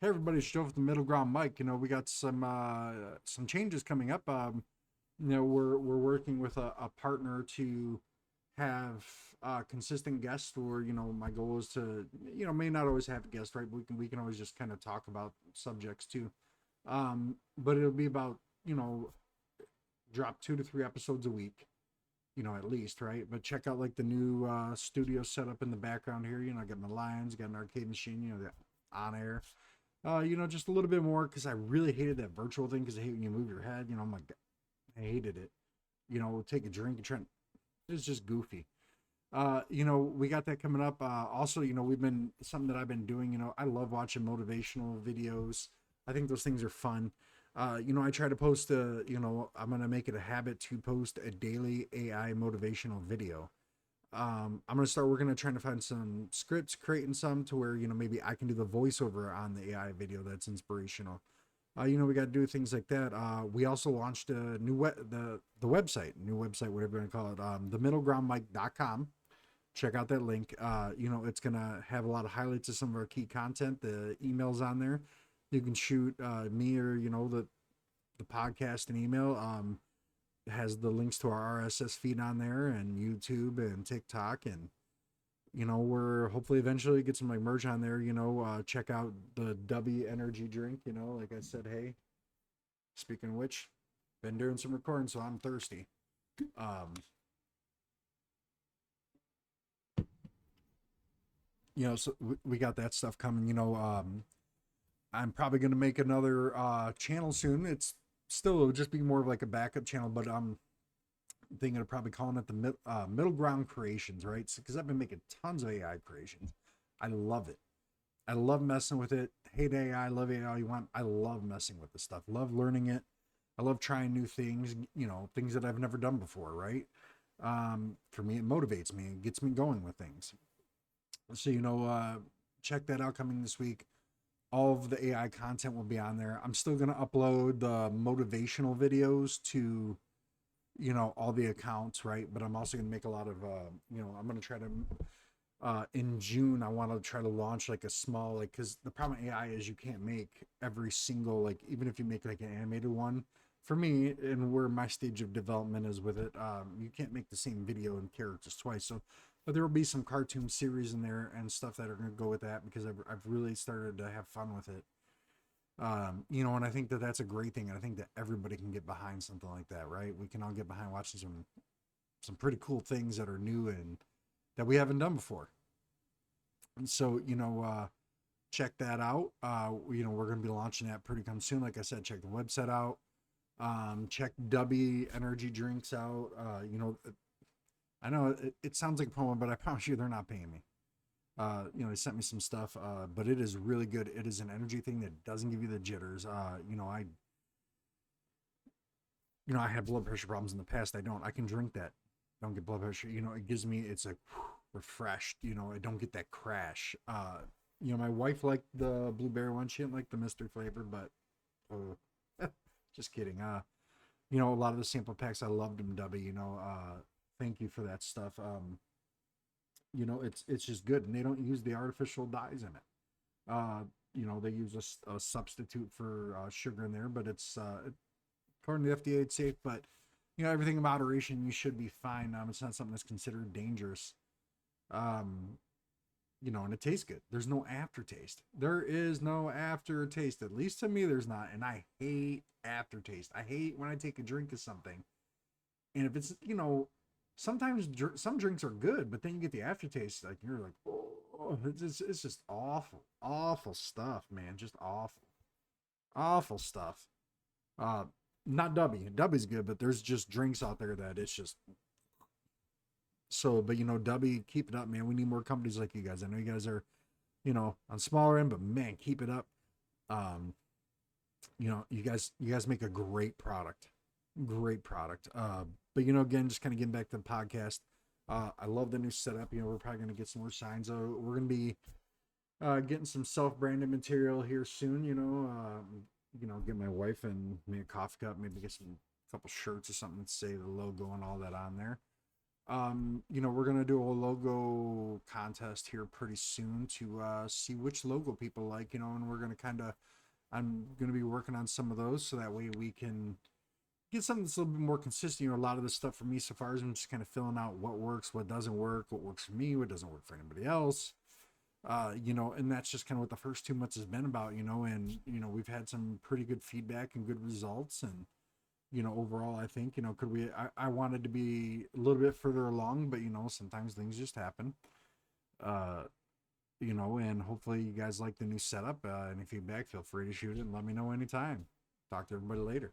Hey everybody, it's Joe with the Middle Ground Mike. We got some changes coming up. We're working with a partner to have consistent guests. Where my goal is to may not always have a guest, right? But we can always just kind of talk about subjects too. But it'll be about drop 2 to 3 episodes a week, at least, right? But check out like the new studio setup in the background here. I got my lions, got an arcade machine, the on air. Just a little bit more because I really hated that virtual thing because I hate when you move your head. I'm like, I hated it. Take a drink and try. It's just goofy. We got that coming up. Also, we've been something that I've been doing. I love watching motivational videos. I think those things are fun. I try to post I'm gonna make it a habit to post a daily AI motivational video. I'm gonna start working on trying to find some scripts, creating some to where maybe I can do the voiceover on the AI video that's inspirational. We got to do things like that. We also launched a the website, whatever you want to call it, themiddlegroundmike.com. Check out that link. It's gonna have a lot of highlights of some of our key content. The emails on there. You can shoot me or the podcast and email. Has the links to our RSS feed on there and YouTube and TikTok, and we're hopefully eventually get some like merch on there. Check out the W Energy drink. Like I said, hey, speaking of which, been doing some recording, so I'm thirsty. Um, so we got that stuff coming. I'm probably gonna make another channel soon. It's still it'll just be more of like a backup channel, but I'm thinking of probably calling it the middle ground creations, right? Because I've been making tons of AI creations. I love it. I love messing with it. Hate AI, love AI all you want. I love messing with this stuff. Love learning it. I love trying new things, things that I've never done before, right? For me, it motivates me and gets me going with things. So, check that out coming this week. All of the AI content will be on there. I'm still going to upload the motivational videos to all the accounts, right? But I'm also going to make a lot of I'm going to try to in June I want to try to launch like a small, like, because the problem with AI is you can't make every single, like, even if you make like an animated one, for me and where my stage of development is with it, you can't make the same video and characters twice. So but there will be some cartoon series in there and stuff that are going to go with that because I've really started to have fun with it. And I think that that's a great thing. And I think that everybody can get behind something like that, right? We can all get behind watching some pretty cool things that are new and that we haven't done before. And so, check that out. We're going to be launching that pretty come soon. Like I said, check the website out. Check W Energy Drinks out. I know it sounds like a promo, but I promise you they're not paying me. They sent me some stuff, but it is really good. It is an energy thing that doesn't give you the jitters. I had blood pressure problems in the past. I don't. I can drink that. Don't get blood pressure. It gives me. It's like refreshed. I don't get that crash. My wife liked the blueberry one. She didn't like the mystery flavor, but just kidding. A lot of the sample packs I loved them. W. Thank you for that stuff. It's just good, and they don't use the artificial dyes in it. They use a substitute for sugar in there, but it's according to the FDA, it's safe. But everything in moderation, you should be fine. It's not something that's considered dangerous. Um, and it tastes good. There's no aftertaste. There is no aftertaste. At least to me, there's not. And I hate aftertaste. I hate when I take a drink of something, and if it's sometimes some drinks are good, but then you get the aftertaste. Like you're like, oh, it's just awful, awful stuff, man. Just awful, awful stuff. Uh, Not W. W's good, but there's just drinks out there that it's just so. But W, keep it up, man. We need more companies like you guys. I know you guys are, on smaller end, but man, keep it up. Um, you guys make a great product, great product. Again, just kind of getting back to the podcast. I love the new setup. We're probably going to get some more signs. We're going to be getting some self-branded material here soon. Get my wife and me a coffee cup, maybe get some couple shirts or something to say the logo and all that on there. We're gonna do a logo contest here pretty soon to see which logo people like, and we're gonna I'm gonna be working on some of those so that way we can get something that's a little bit more consistent. A lot of this stuff for me so far is I'm just kind of filling out what works, what doesn't work, what works for me, what doesn't work for anybody else. And that's just kind of what the first 2 months has been about, and we've had some pretty good feedback and good results, and overall, I think, could I wanted to be a little bit further along, but sometimes things just happen. Uh, and hopefully you guys like the new setup. Any feedback, feel free to shoot it and let me know anytime. Talk to everybody later.